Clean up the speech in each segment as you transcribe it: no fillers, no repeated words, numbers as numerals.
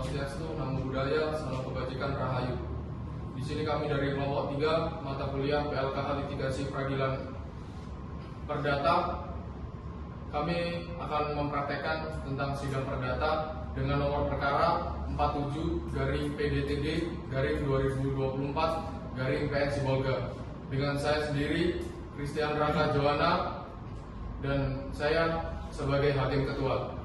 Swastiastu, Namo Buddhaya, Salam Kebajikan, Rahayu. Di sini kami dari kelompok 3 mata kuliah PLKH Litigasi Peradilan Perdata. Kami akan mempraktekkan tentang sidang perdata dengan nomor perkara 47/PDTD/2024/PN Sibolga. Dengan saya sendiri, Christian Raka Joana, dan saya sebagai hakim ketua.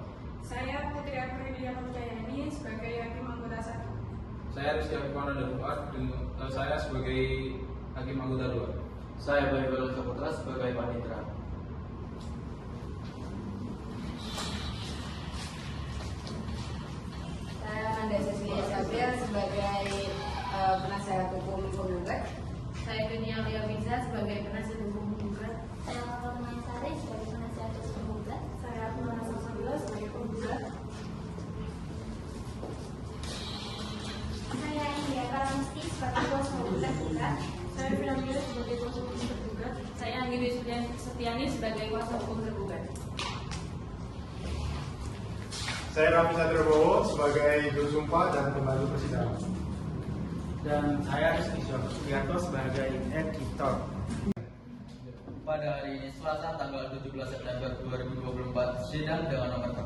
Saya Putri Afridia Percayani sebagai hakim anggota 1. Saya Rizky Akipana dan saya sebagai hakim anggota 2. Saya Bayu Balon Saputra sebagai panitera. Saya Nanda Cecilia Sabriel sebagai penasihat hukum penggugat. Saya Dunia Lia Biza sebagai penasihat hukum penggugat. Saya Mawar Mansari sebagai penasihat hukum penggugat. Saya Abdullah Sabila sebagai penggugat. Saya India Karamesti sebagai kuasa hukum tergugat. Saya Filamila sebagai kuasa hukum tergugat. Saya Anggini Setiani sebagai kuasa hukum tergugat. Saya Raffi Satribowo sebagai juru sumpah dan pembantu persidangan. Dan saya Rizky Sugiarto sebagai editor. Pada hari ini Selasa tanggal 17 September 2024, sidang dengan nomor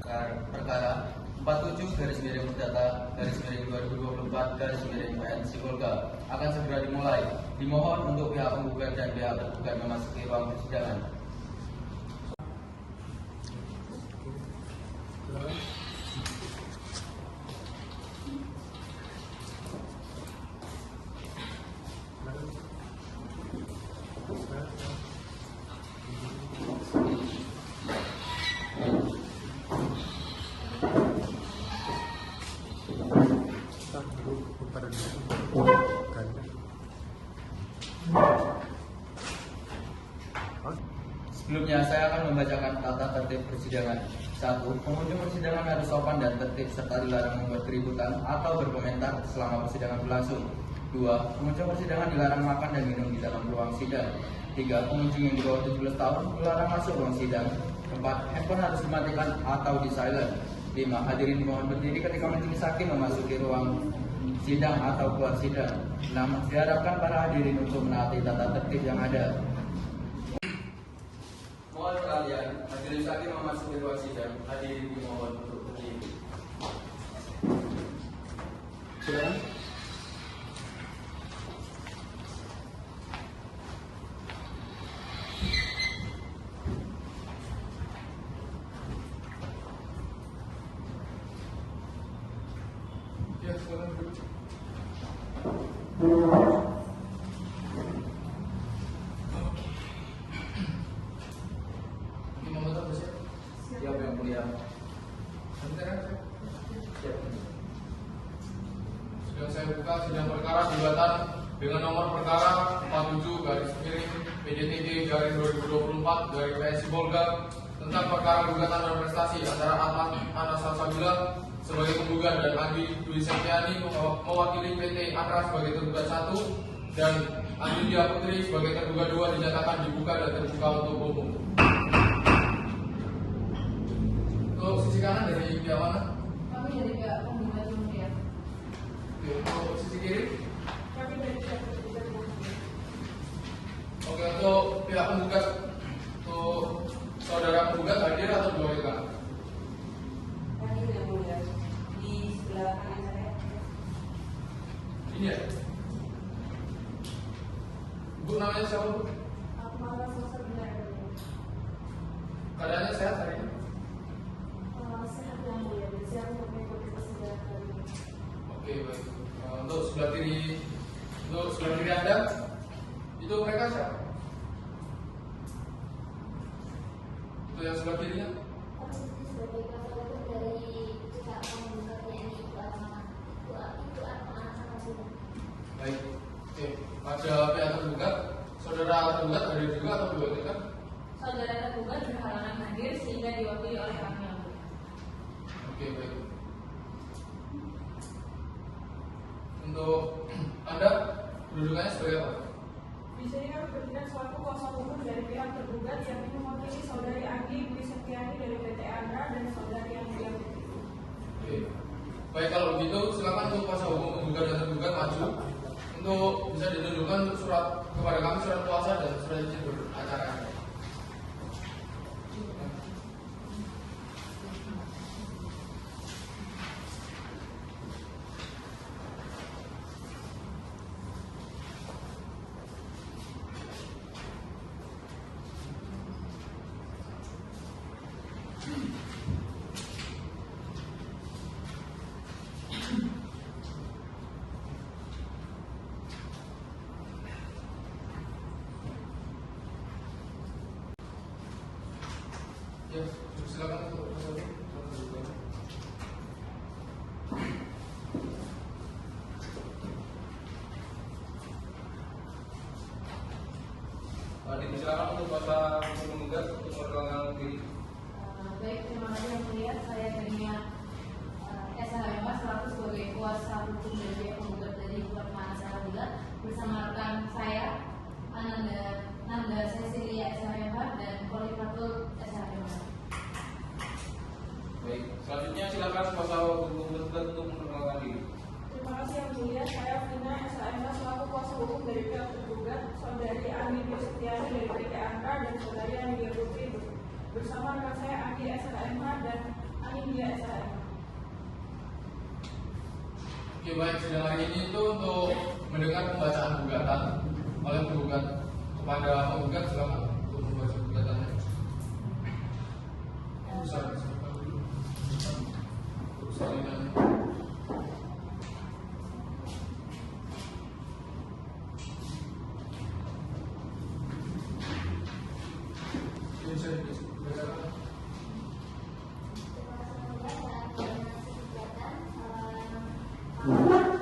perkara 47/Perdata/2024/PN Sibolga akan segera dimulai. Dimohon untuk pihak penggugat dan pihak tergugat memasuki ruang persidangan. Sebelumnya saya akan membacakan tata tertib persidangan. 1. Pengunjung persidangan harus sopan dan tertib serta dilarang membuat keributan atau berkomentar selama persidangan berlangsung. 2. Pengunjung persidangan dilarang makan dan minum di dalam ruang sidang. 3. Pengunjung yang di bawah 17 tahun dilarang masuk ruang sidang. 4. Handphone harus dimatikan atau di silent. 5. Hadirin dimohon berdiri ketika majelis hakim memasuki ruang sidang atau keluar sidang. 6. Diharapkan para hadirin untuk menaati tata tertib yang ada. Mohon kalian, majelis hakim memasuki ruang sidang. Hadirin dimohon untuk berdiri. Silakan. Ya, silakan duduk. Ini memotong bersiap. Siap yang mulia. Sebentar ya. Siap. Sudah saya buka sidang perkara gugatan dengan nomor perkara 47/PDTD/2024/PN Sibolga tentang perkara gugatan dan prestasi antara Ahmad Anas Salsabila sebagai penggugat dan Andi Dwi Setiani mewakili PT Akra sebagai tergugat 1 dan Andi Dia Putri sebagai tergugat 2 dinyatakan dibuka dan terbuka untuk umum. Untuk sisi kanan dari pihak mana? Kami dari pihak penggugat kemudian. Oke, untuk sisi kiri? Kami dari pihak tergugat. Oke, untuk pihak penggugat, untuk saudara penggugat hadir atau belum ya, Kak? Hadir yang mulia di sebelah kanan saya. Ini ya? Bu, namanya siapa, Bu? Aku malah selesai benar. Keadaannya sehat hari ini? Sehat yang mulia dan siap untuk mengikuti persidangan hari ini. Oke, baik. Untuk sebelah kiri Anda, itu mereka siapa? Itu yang sebelah kirinya? Aku sebagai kuasa hukum dari pihak penggugat yakni Ibu Atma. Ibu Atma Sanabila. Baik. Oke, pada pihak tergugat, saudara tergugat hadir juga atau belum ya, Kak? Saudara tergugat berhalangan hadir sehingga diwakili oleh kami yang mulia. Oke, baik. Untuk Anda, kedudukannya sebagai apa? Di sini kami bertindak selaku kuasa hukum dari pihak tergugat yang mewakili saudari Andi Dwi Setiani dari PT Akra dan saudari yang Putri. Oke. Baik, kalau begitu silakan untuk kuasa hukum penggugat dan tergugat maju untuk bisa ditunjukkan surat kepada kami, surat kuasa dan surat izin beracara. Ya, silakan untuk kuasa hukum. Dipersilakan untuk kuasa hukum penggugat untuk memperkenalkan diri. Baik, terima kasih yang mulia. Saya Dania SHM selaku sebagai kuasa hukum dari pihak penggugat dari Departemen Sarabila bersama rekan saya Nanda Cecilia SHM dan Polifatul SHM. Baik, selanjutnya silakan kuasa hukum penggugat untuk memperkenalkan diri. Terima kasih yang mulia. Saya Vina SHM selaku kuasa hukum dari pihak tergugat, saudari Andi Dwi Setiani dari PT Angka dan saudari Andi Putri bersama rekan saya Andi SHM dan Anindya SHM. Oke, baik, sidang hari ini itu untuk mendengar pembacaan gugatan oleh penggugat kepada penggugat. Silakan untuk membaca gugatannya. Salinan. Bisa dibacakan. Terima kasih.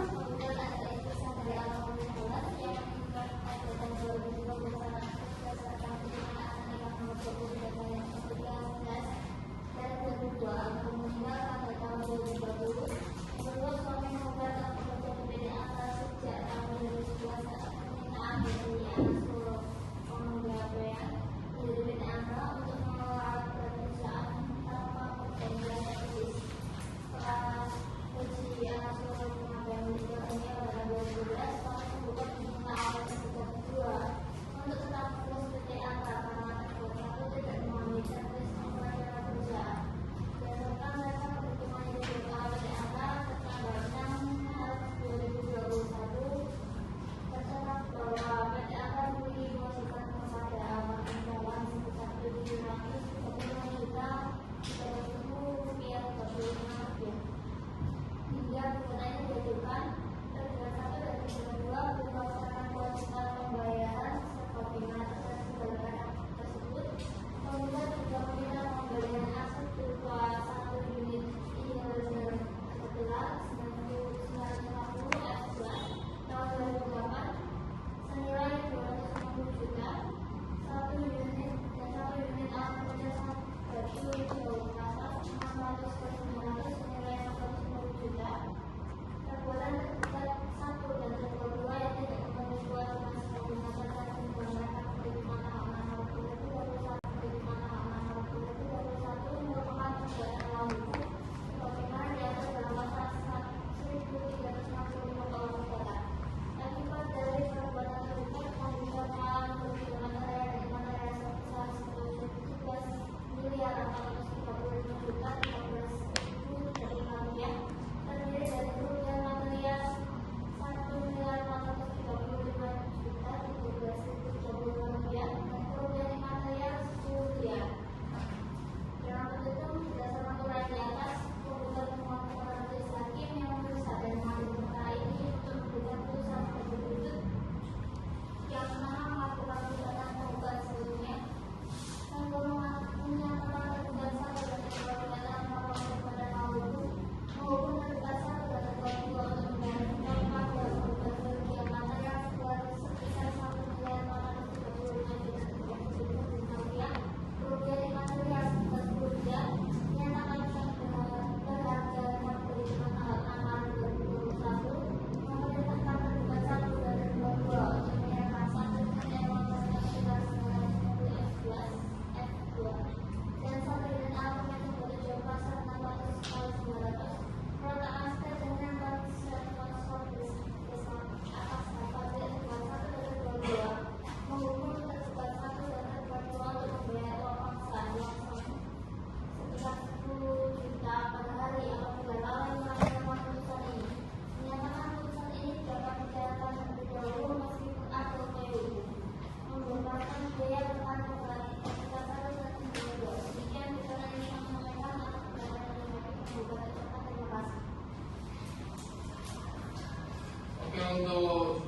untuk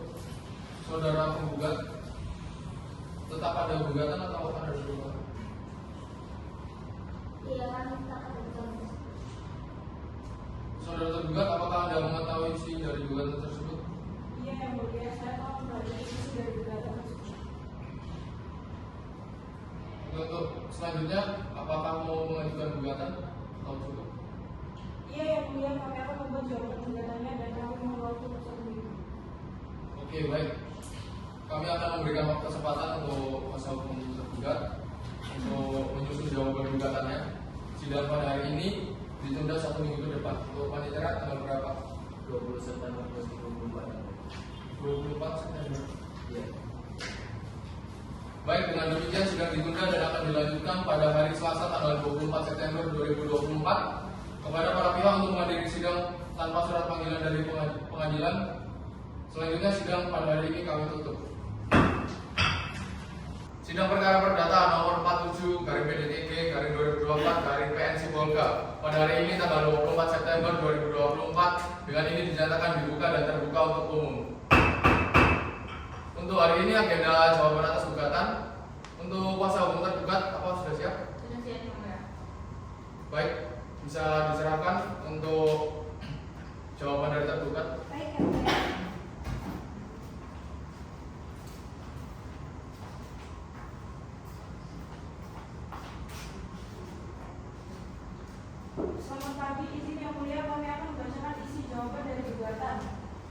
saudara penggugat tetap ada gugatan atau akan ada gugatan? Iya kan kita akan bertemu. Saudara tergugat, apakah Anda mengetahui isi dari gugatan tersebut? Iya yang mulia, saya tahu mempelajari isi dari gugatan tersebut. Untuk selanjutnya, apakah mau mengajukan gugatan atau cukup? Iya yang mulia, kami akan membuat jawaban gugatannya dan kami mohon waktu untuk 1 minggu. Oke, baik. Kami akan memberikan waktu kesempatan untuk kuasa hukum tergugat untuk menyusun jawaban gugatannya. Sidang pada hari ini ditunda 1 minggu ke depan. Untuk panitia tanggal berapa? 20 September 2024. 24 September. Iya. Baik, dengan demikian sidang ditunda dan akan dilanjutkan pada hari Selasa tanggal 24 September 2024. Kepada para pihak untuk menghadiri sidang tanpa surat panggilan dari pengadilan. Selanjutnya sidang pada hari ini kami tutup. Sidang perkara perdata nomor 47 garing PDTG garing 2024 garing PN Sibolga pada hari ini tanggal 24 September 2024 dengan ini dinyatakan dibuka dan terbuka untuk umum. Untuk hari ini agenda jawaban atas gugatan. Untuk kuasa hukum tergugat apa sudah siap? Sudah siap, Yang Mulia. Baik, bisa diserahkan untuk jawaban dari tergugat. Baik yang mulia. Selamat pagi, izin yang mulia kami akan membacakan isi jawaban dari gugatan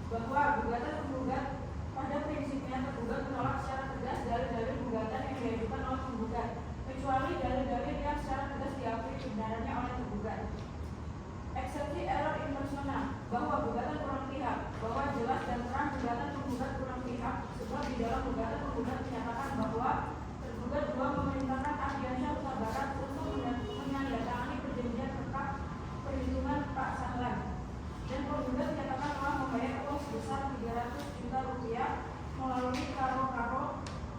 bahwa gugatan tergugat pada prinsipnya tergugat menolak secara tegas dalil-dalil gugatan yang diajukan oleh penggugat kecuali dalil-dalil yang secara tegas diakui kebenarannya oleh tergugat. Eksepsi error in persona bahwa gugatan kurang pihak, bahwa jelas dan terang gugatan penggugat kurang pihak sebab di dalam gugatan penggugat menyatakan bahwa tergugat dua memerintahkan Ardiansyah Huta Barat untuk menandatangani perjanjian rekap perhitungan Pak Sahlan dan penggugat menyatakan telah membayar uang sebesar 300 juta rupiah melalui karo-karo,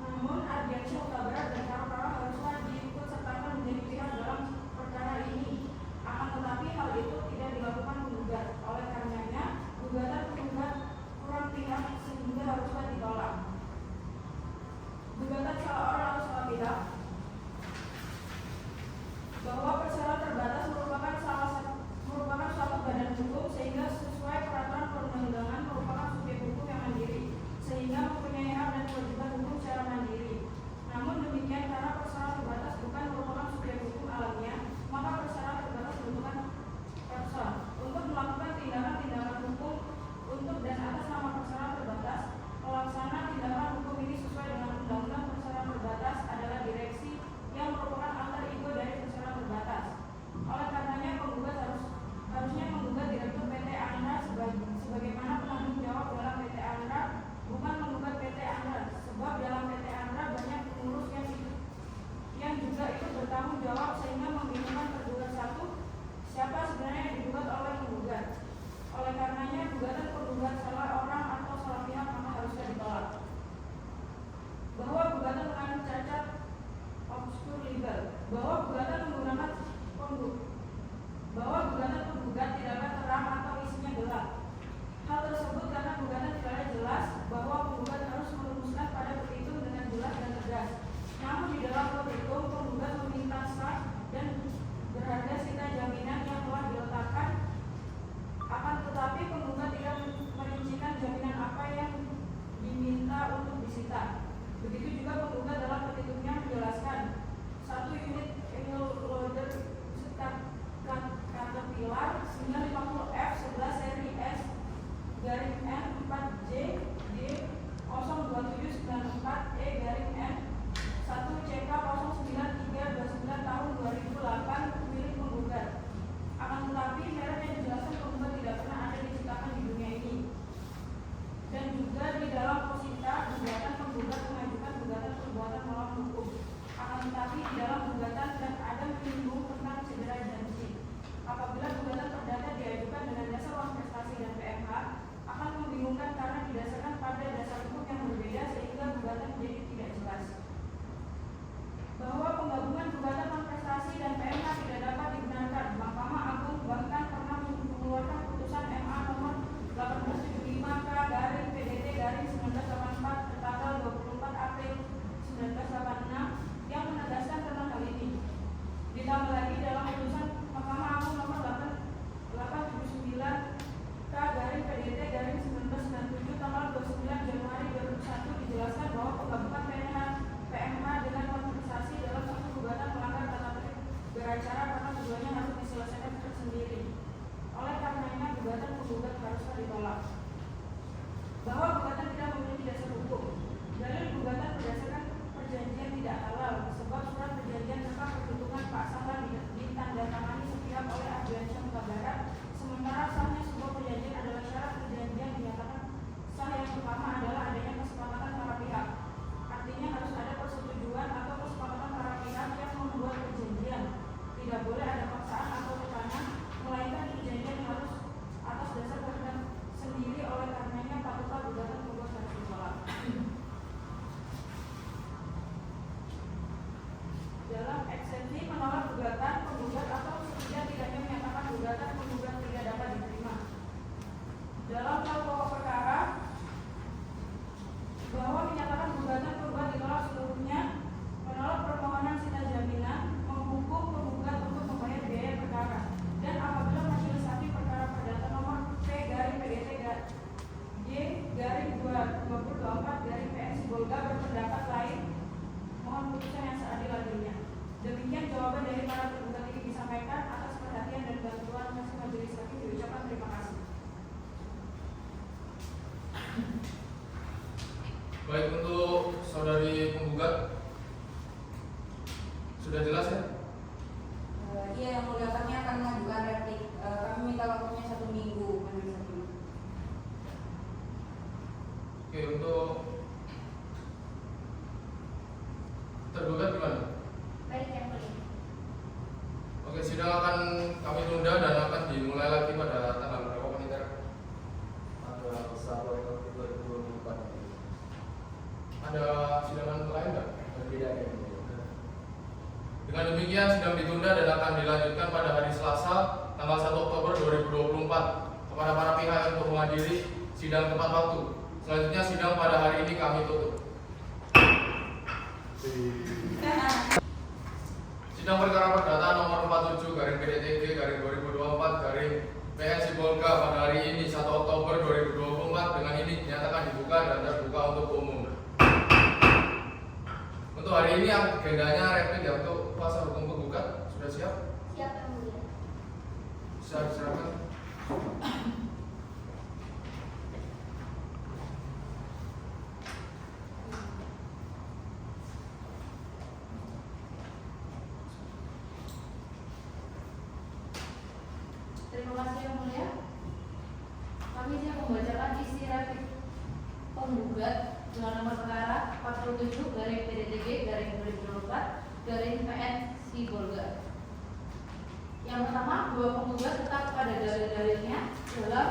namun Ardiansyah Huta Barat dan karo-karo haruslah diikut sertakan menjadi pihak dalam perkara ini. Akan tetapi hal itu tidak dilakukan penggugat. Oleh karena ditolak. Bahwa gugatan tidak memiliki dasar hukum. Dalil gugatan berdasarkan perjanjian tidak halal, sebab surat perjanjian tentang perhitungan Pak Sahlan ditandatangani sepihak oleh Ardiansyah Mutabarat, sementara sahnya sebuah perjanjian adalah syarat perjanjian dinyatakan sah. Yang pertama adalah adanya kesepakatan para pihak. Artinya harus ada persetujuan atau kesepakatan para pihak yang membuat perjanjian. Tidak boleh ada paksaan atau tekanan, melainkan perjanjian harus atas dasar kehendak sendiri. Oleh karenanya patutlah gugatan penggugat harus ditolak. Dalam eksensi menolak gugatan penggugat atau setidak-tidaknya menyatakan gugatan penggugat tidak dapat diterima. Dalam pokok perkara bahwa menyatakan gugatan penggugat ditolak seluruhnya, menolak permohonan sita jaminan, menghukum penggugat untuk membayar biaya perkara, dan apabila majelis hakim perkara perdata nomor P-PET-J-2024-PN berpendapat lain, mohon putusan yang seadil-adilnya. Demikian jawaban dari para tergugat ini disampaikan. Atas perhatian dan bantuan majelis hakim diucapkan terima kasih. Baik, untuk saudari penggugat sudah jelas ya? Iya, yang mulia, kami akan mengajukan replik. Kami minta waktunya 1 minggu majelis hakim. Oke, untuk tergugat gimana? Baik yang mulia. Oke, sidang akan kami tunda dan akan dimulai lagi pada tanggal berapa Pak? Tanggal 1 Oktober 2024. Ada sidangan lain nggak? Tidak ada. Dengan demikian sidang ditunda dan akan dilanjutkan pada hari Selasa tanggal 1 Oktober 2024 kepada para pihak yang untuk menghadiri sidang tepat waktu. Selanjutnya sidang pada hari ini kami tutup. Sidang perkara perdata nomor 47/PDTG/2024/PN Sibolga pada hari ini 1 Oktober 2024 dengan ini dinyatakan dibuka dan terbuka untuk umum. Untuk hari ini agendanya replik ya untuk kuasa hukum penggugat. Sudah siap? Siap yang mulia. Bisa diserahkan. Terima kasih yang mulia. Kami siap membacakan isi replik penggugat dengan nomor perkara 47/PDTG/2024/PN Sibolga. Yang pertama, bahwa penggugat tetap pada dalil-dalilnya dalam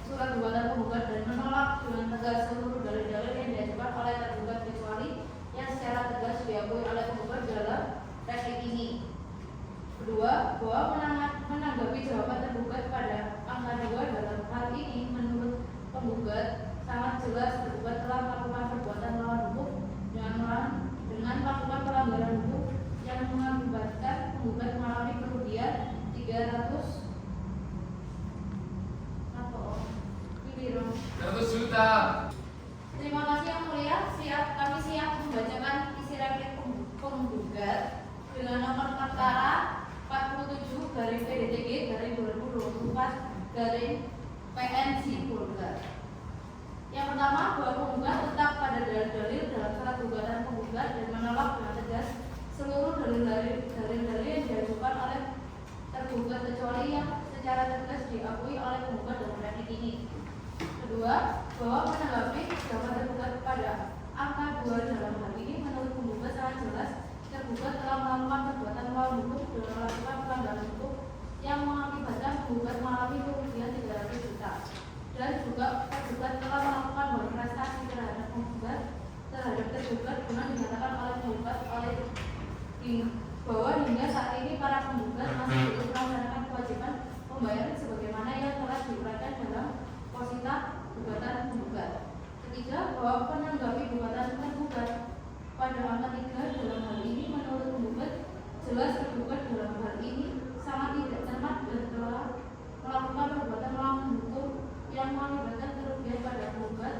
surat gugatan penggugat dan menolak dengan tegas seluruh dalil-dalil yang diajukan oleh tergugat kecuali yang secara tegas diakui oleh penggugat dalam replik ini. Kedua, bahwa menanggapi jawaban tergugat pada angka 2 dalam hal ini menurut penggugat sangat jelas tergugat telah melakukan perbuatan melawan hukum dengan melakukan pelanggaran hukum yang mengakibatkan penggugat mengalami kerugian 300 juta. Terima kasih yang mulia. Kami siap membacakan isi replik penggugat dengan nomor perkara 47/PDTG/2024/PN Sibolga. Yang pertama, bahwa penggugat tetap pada dalil-dalil dalam surat gugatan penggugat dan menolak dengan tegas seluruh dalil-dalil yang diajukan oleh tergugat kecuali yang secara tegas diakui oleh penggugat dalam replik ini. Kedua, bahwa menanggapi jawaban tergugat pada angka 2 dalam hal ini menurut penggugat sangat jelas tergugat telah melakukan perbuatan melawan hukum dengan melakukan pelanggaran hukum yang mengakibatkan penggugat mengalami kerugian 300 juta. Dan juga tergugat telah melakukan berprestasi terhadap tergugat dengan dinyatakan oleh penggugat bahwa hingga saat ini para penggugat masih belum melaksanakan kewajiban pembayaran sebagaimana yang telah diuraikan dalam posita gugatan penggugat. Ketiga, bahwa menanggapi gugatan tergugat pada angka 3 dalam hal ini menurut penggugat jelas tergugat dalam hal ini sangat tidak cermat dan telah melakukan perbuatan melawan hukum yang mengakibatkan kerugian pada penggugat,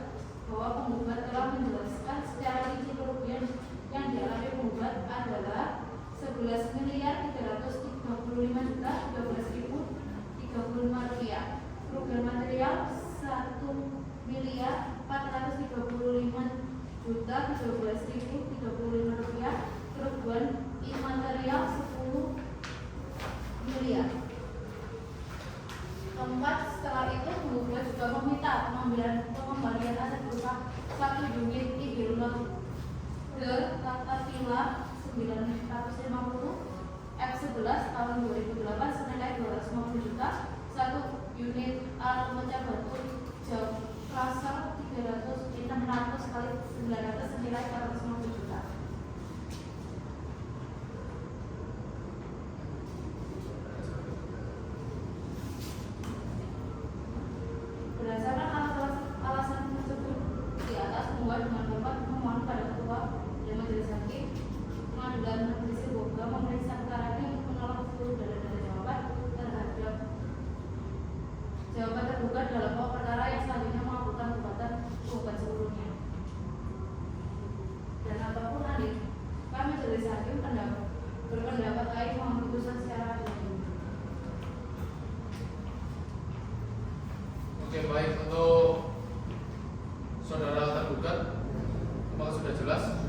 bahwa penggugat telah menjelaskan secara rinci kerugian yang dialami penggugat adalah 11.335.013.035 rupiah. Kerugian pengembalian aset berupa 1 unit Ideolog Tata Villa 950 F11 tahun 2008 senilai 250 juta, 1 unit alat pemecah batu jam Raser 600 kali 900 senilai 450 juta. Berdasarkan alasan tersebut di atas, membuat dengan dapat memohon pada ketua dan majelis hakim pengadilan negeri Sibolga memeriksa perkara ini untuk menolak seluruh dalil-dalil jawaban tergugat dalam pokok perkara yang selanjutnya mengabulkan gugatan penggugat sebelumnya. Dan apapun adil, kami majelis hakim berpendapat baik memutuskan secara adil. Oke, baik, untuk saudara tergugat, apakah sudah jelas?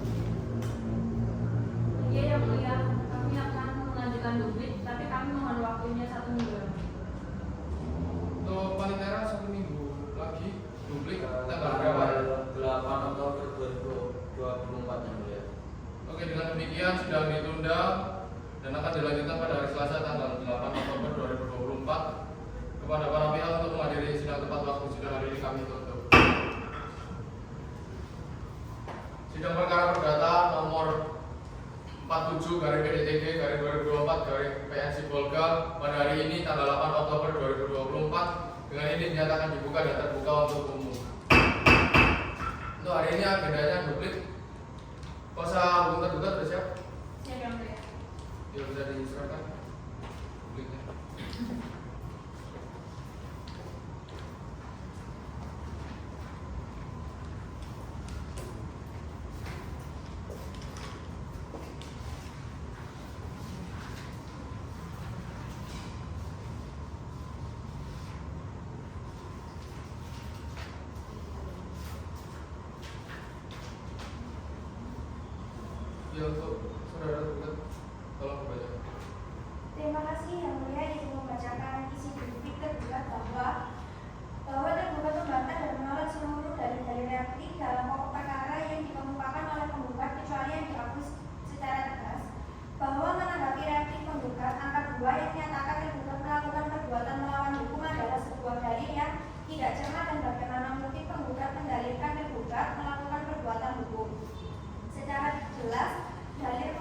Iya, yang mulia, kami akan mengajukan duplik, tapi kami mohon waktunya 1 minggu. Untuk paling merah 1 minggu lagi, duplik tanggal berapa? 8 Oktober 2024 yang mulia. Oke, dengan demikian sidang ditunda dan akan dilanjutkan pada hari Selasa tanggal 8 Oktober 2024. Kepada para pihak untuk menghadiri sidang tepat waktu sidang hari ini kami tutup. Sidang perkara perdata nomor 47/PDTG/2024/PN Sibolga pada hari ini tanggal 8 Oktober 2024 dengan ini dinyatakan dibuka dan terbuka untuk umum. Untuk hari ini agendanya duplik. Kuasa hukum tergugat sudah siap? Siap, yang mulia. Ya, bisa diserahkan dupliknya. Ya, untuk saudara tergugat, tolong dibaca. Terima kasih Yang Mulia, izin membacakan isi duplik tergugat bahwa tergugat membantah dan menolak seluruh dalil-dalil reaktif dalam pokok perkara yang dikemukakan oleh penggugat kecuali yang dihapus secara tegas, bahwa menanggapi reaktif penggugat angka 2 yang menyatakan tergugat melakukan perbuatan melawan hukum adalah sebuah dalil yang tidak cermat dan bagaimana mungkin penggugat mendalilkan tergugat melakukan perbuatan hukum. Secara jelas, dalil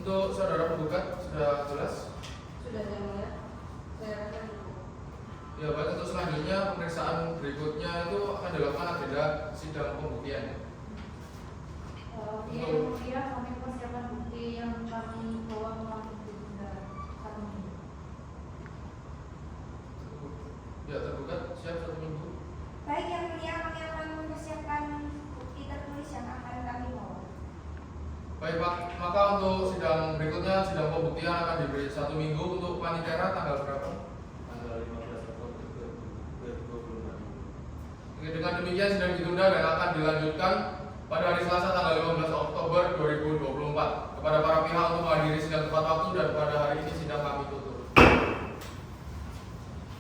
Untuk saudara penggugat sudah jelas? Sudah yang mulia. Saya rasa cukup. Ya baik, untuk selanjutnya pemeriksaan berikutnya itu akan dilakukan agenda sidang pembuktian. Iya, yang mulia, kami persiapan bukti yang kami bawa melalui ditunda 1 minggu. Ya tergugat siap 1 minggu. Baik yang mulia, kami akan mempersiapkan bukti tertulis yang akan kami bawa. Baik Pak, maka untuk sidang berikutnya, sidang pembuktian akan diberi 1 minggu. Untuk panitera tanggal berapa? Tanggal 15 Oktober 2024. Oke, dengan demikian sidang ditunda dan akan dilanjutkan pada hari Selasa tanggal 15 Oktober 2024. Kepada para pihak untuk menghadiri sidang tepat waktu dan pada hari ini sidang kami tutup.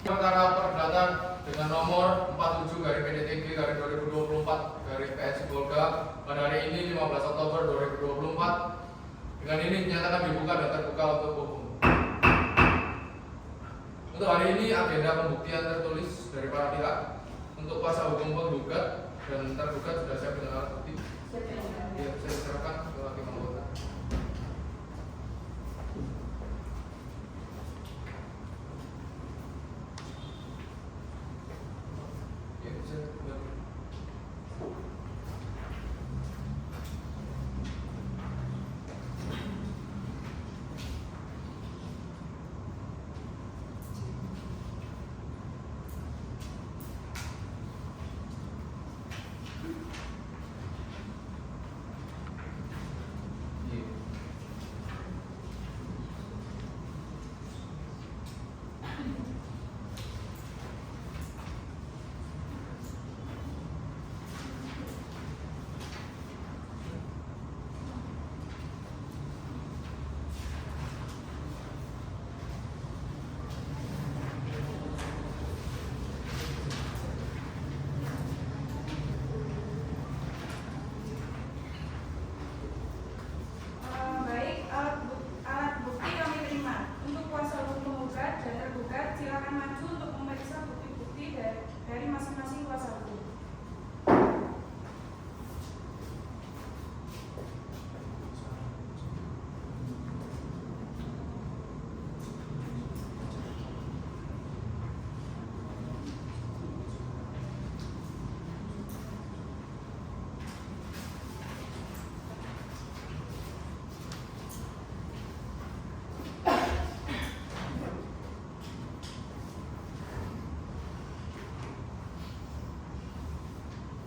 Perkara perdata dengan nomor 47/PDTG/2024/PSI Polda pada hari ini 15 Oktober 2024. Dengan ini dinyatakan dibuka dan terbuka untuk umum. Untuk hari ini agenda pembuktian tertulis dari para pihak. Untuk kuasa hukum penggugat dan tergugat sudah siap dengan alat bukti. Ya, saya serahkan ke hakim anggota. Ya, bisa. Baik, alat bukti kami terima. Untuk kuasa hukum penggugat dan tergugat, silakan maju untuk memeriksa bukti-bukti dari masing-masing kuasa hukum.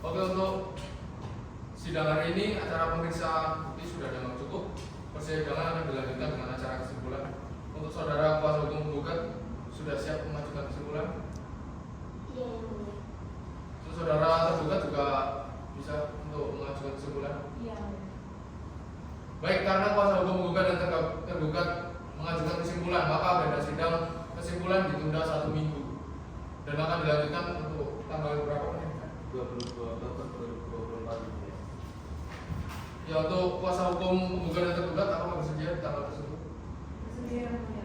Oke, untuk sidang hari ini acara pemeriksaan bukti sudah dianggap cukup. Persidangan akan dilanjutkan dengan acara kesimpulan. Untuk saudara kuasa hukum penggugat sudah siap mengajukan kesimpulan. Iya yang mulia. Untuk saudara tergugat juga bisa untuk mengajukan kesimpulan. Iya. Baik, karena kuasa hukum penggugat dan tergugat mengajukan kesimpulan, maka agenda sidang kesimpulan ditunda 1 minggu dan akan dilanjutkan untuk tanggal berapa nih? 22 Oktober 2024. Ya, untuk kuasa hukum penggugat dan tergugat apakah bersedia di tanggal tersebut? Bersedia yang mulia.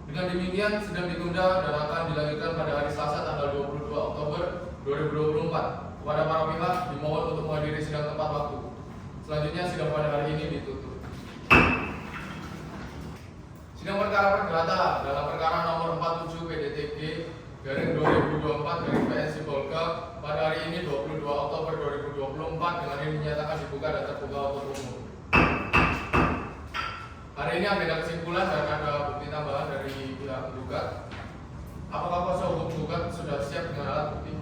Dengan demikian sidang ditunda dan akan dilanjutkan pada hari Selasa tanggal 22 Oktober 2024. Kepada para pihak dimohon untuk menghadiri sidang tepat waktu. Selanjutnya sidang pada hari ini ditutup. Sidang perkara perdata dalam perkara nomor 47 PDTG/2024/PSI Polda pada hari ini 22 Oktober 2024 dengan ini dinyatakan dibuka dan terbuka untuk umum. Hari ini agenda kesimpulan dan ada bukti tambahan dari pihak penggugat. Apakah kuasa hukum penggugat sudah siap dengan alat bukti?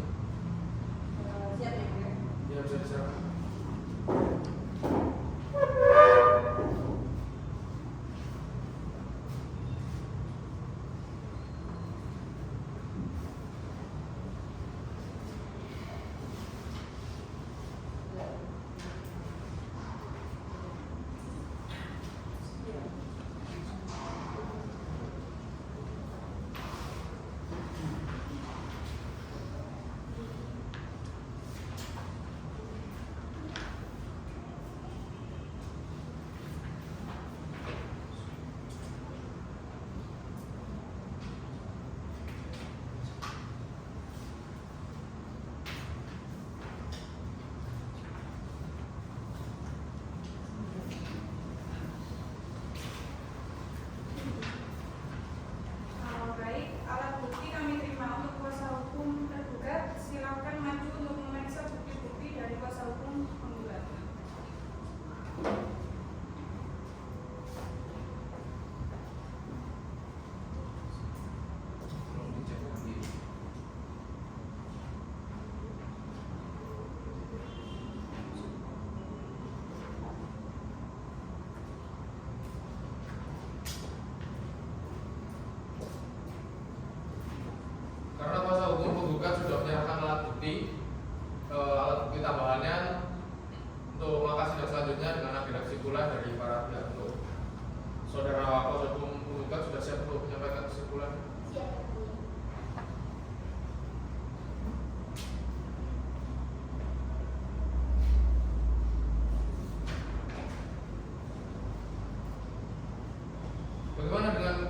Siap ya, mulia. Ya, bisa diserahkan.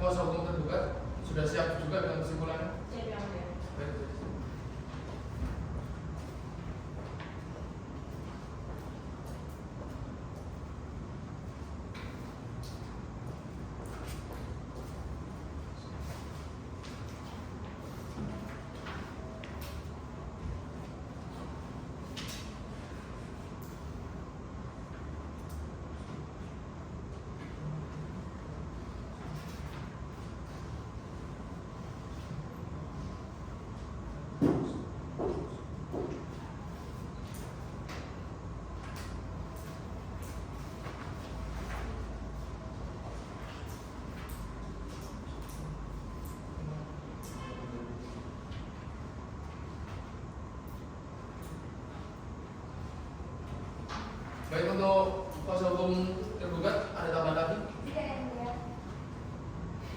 kuasa hukum tergugat sudah siap juga dengan kesimpulannya? Siap yang mulia. Baik. Baik, untuk kuasa hukum tergugat ada tambahan lagi? Tidak yang mulia.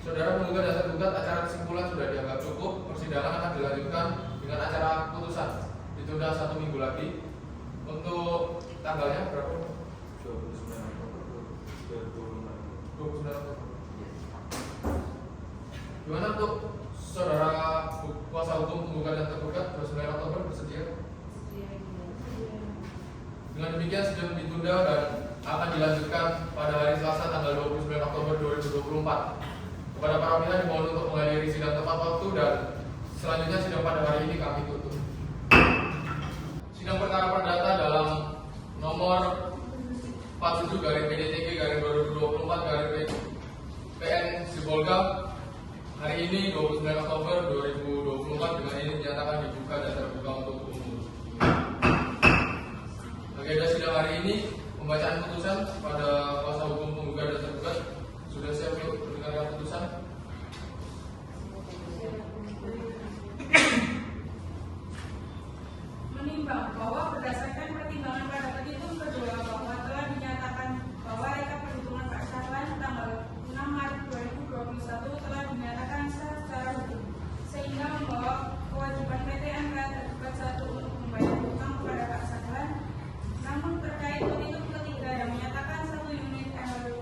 Saudara penggugat dan tergugat, acara kesimpulan sudah dianggap cukup. Persidangan akan dilanjutkan dengan acara putusan. Ditunda 1 minggu lagi. Untuk tanggalnya berapa? 29 Oktober 2025. 29 Oktober. Gimana untuk saudara kuasa hukum penggugat dan tergugat 29 Oktober bersedia? Dengan demikian sidang ditunda dan akan dilanjutkan pada hari Selasa tanggal 29 Oktober 2024. Kepada para pihak dimohon untuk menghadiri sidang tepat waktu dan selanjutnya sidang pada hari ini kami tutup. Sidang perkara perdata dalam nomor 47/PDTG/2024/PN Sibolga hari ini 29 Oktober 2024 dengan ini dinyatakan dibuka dan terbuka untuk umum. Agenda sidang hari ini pembacaan putusan pada kuasa hukum penggugat dan tergugat. Sudah siap untuk mendengarkan putusan? Menimbang bahwa berdasarkan pertimbangan pada petitum kedua bahwa telah dinyatakan bahwa rekap perhitungan Pak Syahlan tanggal 6 Maret 2021 telah dinyatakan sah secara hukum, sehingga membawa kewajiban PT Angka tergugat 1 untuk membayar hutang kepada Pak Syahlan. Namun terkait petitum ketiga yang menyatakan 1 unit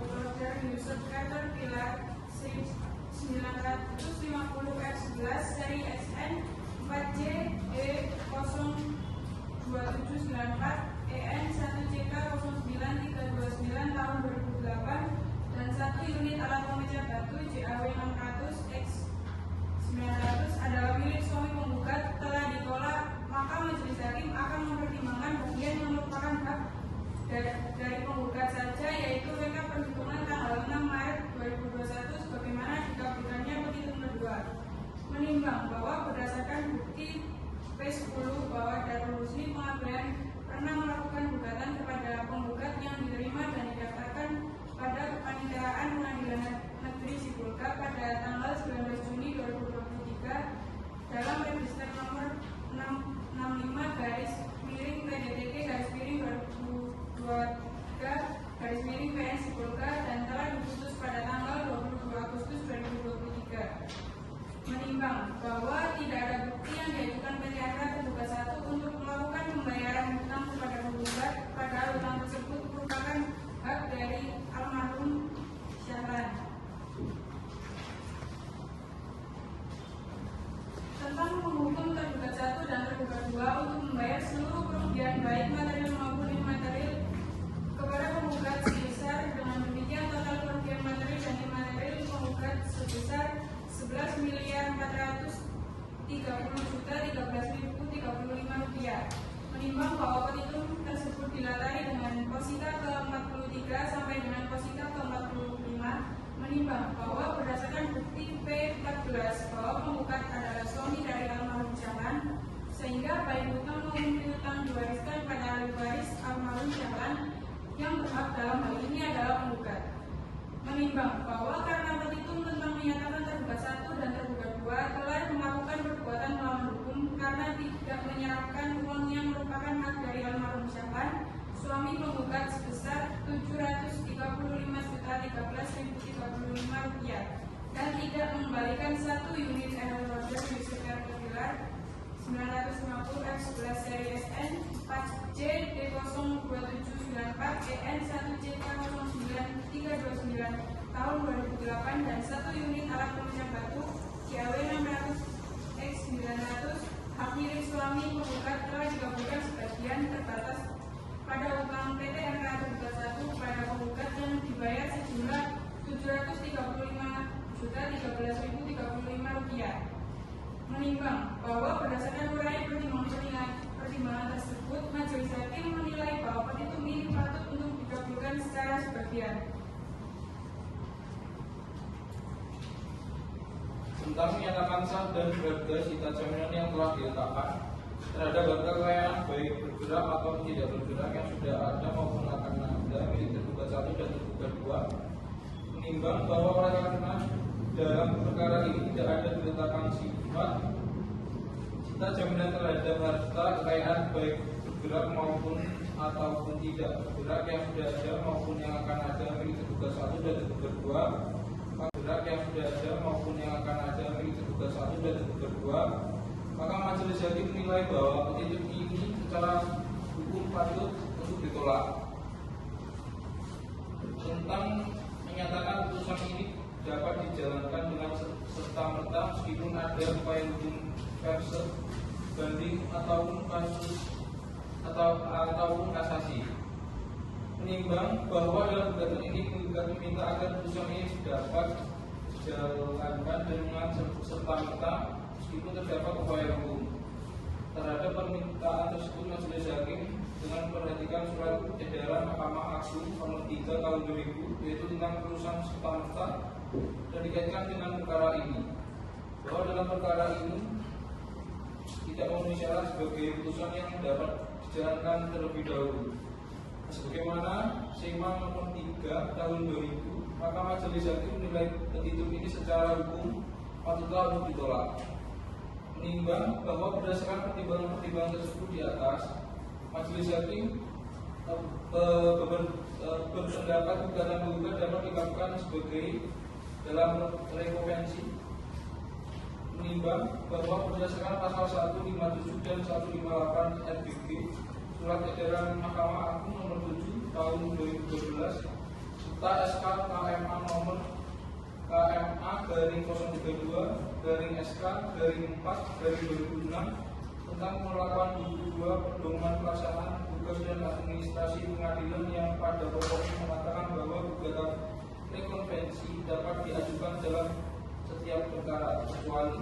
Roger Yusuf Caterpillar 950F11 seri SN 4J E02794 EN 1CK 09329 tahun 2008 dan 1 unit alat pemecah batu JAW 600 X 900 adalah milik suami penggugat telah ditolak, maka majelis hakim akan mempertimbangkan bagian yang merupakan hak dari penggugat saja, yaitu rekap perhitungan tanggal 6 Maret 2021 sebagaimana dikabulkannya petitum kedua. Menimbang bahwa berdasarkan bukti P10 bahwa Darul Husni Pengabdian pernah melakukan gugatan kepada penggugat yang diterima dan didaftarkan pada Kepaniteraan Pengadilan Negeri Sibolga pada tanggal 19 Juni 2023 dalam register nomor 665/PDTG/2023/PN Sibolga dan telah diputus pada tanggal 22 Agustus 2023. Menimbang bahwa tidak ada bukti yang diajukan PT Angka tergugat 1 untuk melakukan pembayaran hutang kepada penggugat, padahal hutang tersebut merupakan hak dari almarhum Syahlan. Tentang menghukum tergugat 1 dan tergugat 2 untuk membayar seluruh kerugian baik material maupun imaterial kepada penggugat sebesar, dengan demikian total kerugian material dan imaterial penggugat sebesar 11.430.013.035 rupiah. Menimbang bahwa petitum tersebut dilatari dengan posita ke-43 sampai dengan posita ke-45, menimbang bahwa berdasarkan bukti P14 bahwa penggugat adalah suami dari almarhum Syahlan, sehingga baik hutang maupun piutang diwariskan pada ahli waris almarhum Syahlan yang berhak dalam hal ini adalah penggugat. Menimbang bahwa karena petitum tentang menyatakan tergugat 1 dan tergugat 2 telah melakukan perbuatan melawan hukum karena tidak menyerahkan uang yang merupakan hak dari almarhum Syahlan, suami penggugat sebesar 735.013.035 rupiah dan tidak mengembalikan 1 unit Roger Yusuf Caterpillar 950F11 seri SN 4J D02794 EN 1CK 09329 tahun 2008 dan 1 unit alat peminjam batu JAW 600X900 hak milik suami penggugat telah dikabulkan sebagian terbatas pada utang PT RK Tergugat 1 kepada penggugat yang dibayar sejumlah Rp735.013.035. Menimbang bahwa berdasarkan uraian pertimbangan tersebut, majelis hakim menilai bahwa petitum ini patut untuk dikabulkan secara sebagian. Tentang menyatakan sah dan berharga sita jaminan yang telah diletakkan terhadap harta kekayaan baik bergerak atau tidak bergerak yang sudah ada maupun akan ada milik tergugat 1 dan tergugat 2. Menimbang bahwa oleh karena dalam perkara ini tidak ada diletakkan sifat sita jaminan terhadap harta kekayaan baik bergerak maupun ataupun tidak bergerak yang sudah ada maupun yang akan ada milik tergugat 1 dan tergugat 2. Bergerak yang sudah ada maupun yang akan ada milik tergugat 1 dan tergugat 2, maka majelis hakim menilai bahwa petitum ini secara hukum patut untuk ditolak. Tentang menyatakan putusan ini dapat dijalankan dengan serta-merta meskipun ada upaya hukum versi banding ataupun kasus ataupun kasasi. Menimbang bahwa dalam gugatan ini penggugat meminta agar putusan ini dapat dijalankan dengan serta-merta meskipun terdapat upaya hukum. Terhadap permintaan tersebut, majelis hakim dengan memperhatikan surat edaran Mahkamah Agung nomor 3 tahun 2000 yaitu tentang perusahaan serta-merta dan dikaitkan dengan perkara ini bahwa dalam perkara ini tidak memenuhi syarat sebagai putusan yang dapat dijalankan terlebih dahulu. Sebagaimana SEMA nomor 3 tahun 2000, maka majelis hakim menilai petitum ini secara hukum patutlah untuk ditolak. Menimbang bahwa berdasarkan pertimbangan-pertimbangan tersebut di atas, majelis hakim berpendapat gugatan penggugat dapat dikabulkan sebagai dalam rekonvensi. Menimbang bahwa berdasarkan pasal 157 dan 158 RBG Surat Edaran Mahkamah Agung nomor 7 tahun 2012 serta SK KMA nomor KMA/032/SK/4/2006 tentang pemberlakuan buku 2 pedoman pelaksanaan tugas dan administrasi pengadilan yang pada pokoknya mengatakan bahwa gugatan rekonvensi dapat diajukan dalam setiap perkara kecuali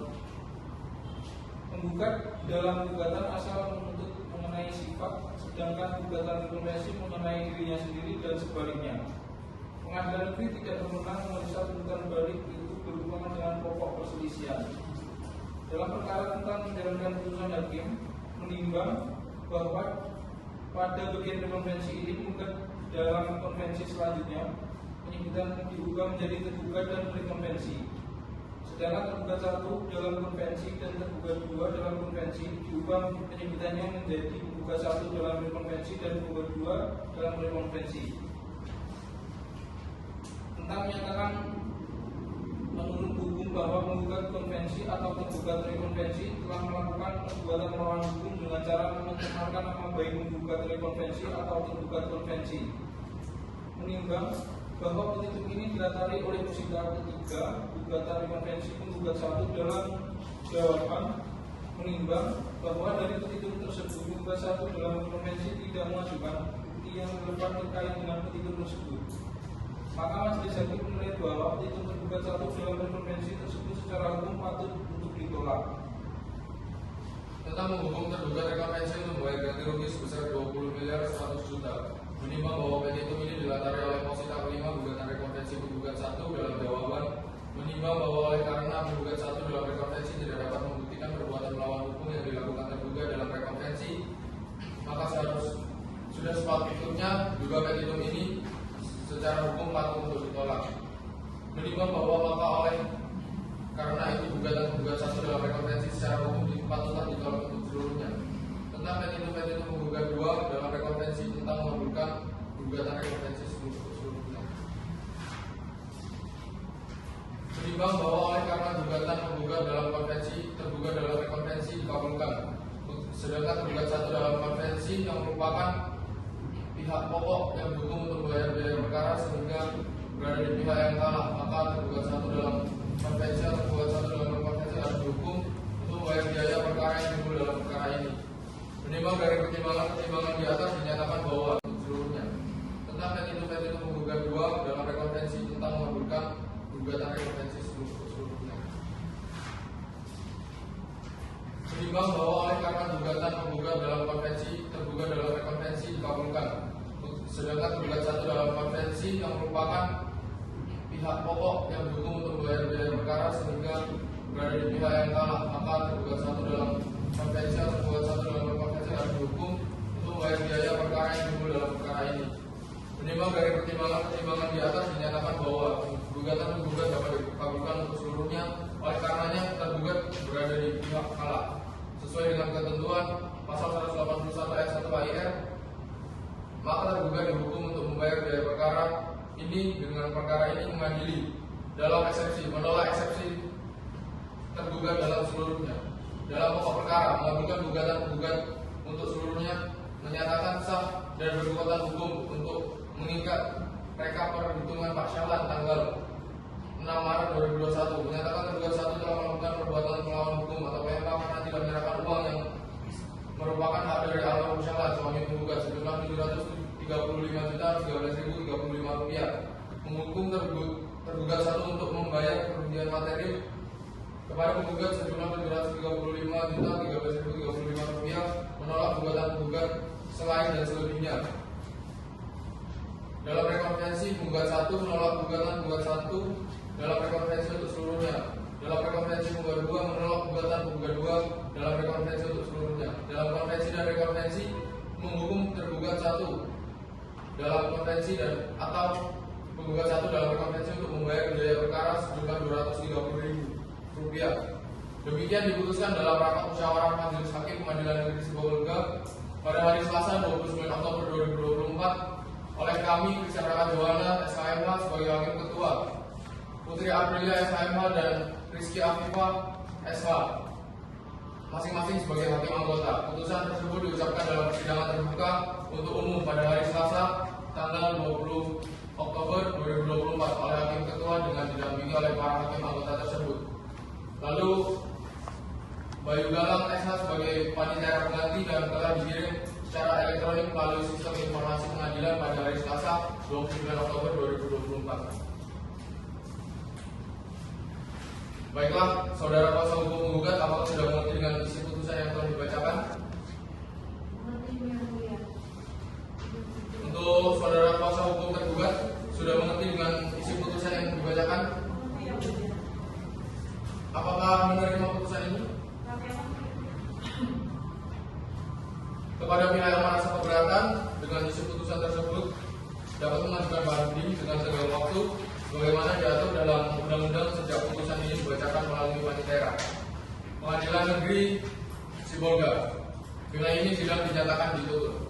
penggugat dalam gugatan asal menuntut mengenai sifat, sedangkan gugatan rekonvensi mengenai dirinya sendiri dan sebaliknya. Pengadilan negeri tidak berwenang memeriksa tuntutan balik itu berhubungan dengan pokok perselisihan. Dalam perkara tentang menjalankan putusan hakim, menimbang bahwa pada bagian rekonvensi ini penggugat dalam konvensi selanjutnya penyebutan diubah menjadi tergugat dan rekonvensi. Sedangkan tergugat 1 dalam konvensi dan tergugat 2 dalam konvensi diubah penyebutannya menjadi tergugat 1 dalam rekonvensi dan tergugat 2 dalam rekonvensi. Tentang menyatakan menurut hukum bahwa penggugat konvensi atau tergugat rekonvensi telah melakukan perbuatan melawan hukum dengan cara mencemarkan nama baik penggugat rekonvensi atau tergugat konvensi. Menimbang bahwa petitum ini dilatari oleh musida ketiga gugatan rekonvensi penggugat 1 dalam jawaban, menimbang bahwa dari petitum tersebut penggugat 1 dalam rekonvensi tidak mengajukan bukti yang relevan terkait dengan petitum tersebut. Maka majelis hakim menilai bahwa petitum tergugat 1 dalam rekonvensi tersebut secara hukum patut untuk ditolak. Tentang menghukum tergugat rekonvensi untuk membayar ganti rugi sebesar 20 miliar 100 juta. Menimbang bahwa petitum ini dilatari oleh posita kelima gugatan rekonvensi penggugat 1 dalam jawaban, menimbang bahwa oleh karena penggugat 1 dalam rekonvensi tidak dapat membuktikan perbuatan melawan hukum yang dilakukan tergugat dalam rekonvensi, maka sudah sepatutnya juga petitum ini secara hukum patut untuk ditolak. Menimbang bahwa maka oleh karena itu gugatan penggugat 1 dalam rekonvensi secara hukum patutlah ditolak untuk seluruhnya. Tentang petitum penggugat 2 dalam rekonvensi tentang mengabulkan gugatan rekonvensi seluruhnya. Menimbang bahwa oleh karena gugatan penggugat dalam konvensi tergugat dalam rekonvensi dikabulkan, sedangkan tergugat 1 dalam konvensi yang merupakan pihak pokok yang didukung untuk membayar biaya perkara sehingga berada di pihak yang kalah, maka tergugat satu dalam konvensi atau tergugat satu dalam konvensi harus dihukum untuk membayar biaya perkara yang timbul dalam perkara ini. Menimbang dari pertimbangan di atas dinyatakan bahwa untuk seluruhnya tentang petitum penggugat 2 dalam rekonvensi tentang mengabulkan gugatan rekonvensi seluruhnya. Menimbang bahwa oleh karena gugatan penggugat dalam konvensi tergugat dalam rekonvensi dikabulkan, sedangkan tergugat satu dalam konvensi yang merupakan pihak pokok yang dihukum untuk membayar biaya perkara sehingga berada di pihak yang kalah, maka tergugat satu dalam konvensi atau tergugat satu dalam konvensi harus dihukum untuk membayar biaya perkara yang timbul dalam perkara ini. Menimbang dari pertimbangan di atas dinyatakan bahwa gugatan penggugat dapat dikabulkan untuk seluruhnya, oleh karenanya tergugat berada di pihak kalah sesuai dengan ketentuan pasal 181 ayat 1 KIR, maka tergugat dihukum untuk membayar biaya perkara ini dengan perkara ini mengadili dalam eksepsi, menolak eksepsi tergugat dalam seluruhnya. Dalam pokok perkara mengabulkan gugatan penggugat untuk seluruhnya, menyatakan sah dan berkekuatan hukum untuk mengikat reka perhitungan Pak Syahlan tanggal 6 Maret 2021, menyatakan tergugat satu telah melakukan perbuatan melawan hukum atau PMK karena tidak menyerahkan uang yang merupakan hak dari almarhum Syahlan suami penggugat sejumlah 735.013.035 rupiah. Menghukum tergugat satu untuk membayar kerugian materi kepada penggugat sejumlah 735.013.035 rupiah, menolak gugatan penggugat selain dan selebihnya. Dalam rekonvensi penggugat satu menolak gugatan penggugat satu dalam rekonvensi untuk seluruhnya. Dalam rekonvensi penggugat 2 menolak gugatan penggugat 2 dalam rekonvensi untuk seluruhnya. Dalam konvensi dan rekonvensi menghukum tergugat satu dalam konvensi dan atau penggugat satu dalam rekonvensi untuk membayar biaya perkara sejumlah Rp230.000. Demikian diputuskan dalam rapat musyawarah Majelis Hakim Pengadilan Negeri Sibolga pada hari Selasa 29 Oktober 2024 oleh kami Christian Raka Jowana SHMH sebagai Hakim Ketua, Putri Aprilia SHMH dan Rizky Afifah SH masing-masing sebagai Hakim Anggota. Putusan tersebut diucapkan dalam persidangan terbuka untuk umum pada hari Selasa tanggal 20 Oktober 2024 oleh Hakim Ketua dengan didampingi oleh para Hakim Anggota tersebut. Lalu Bayu Galang SH sebagai panitia pengganti dan telah dikirim secara elektronik melalui sistem informasi pengadilan pada hari Selasa 29 Oktober 2024. Baiklah, saudara kuasa hukum penggugat, apakah sudah mengerti dengan isi putusan yang telah dibacakan? Untuk saudara kuasa hukum tergugat, sudah mengerti dengan isi putusan yang dibacakan? Apakah menerima putusan ini? Kepada pihak yang merasa keberatan dengan isi putusan tersebut dapat mengajukan banding dengan segala waktu sebagaimana diatur dalam undang-undang sejak putusan ini dibacakan melalui panitera. Pengadilan Negeri Sibolga. Bila ini sidang dinyatakan ditutup.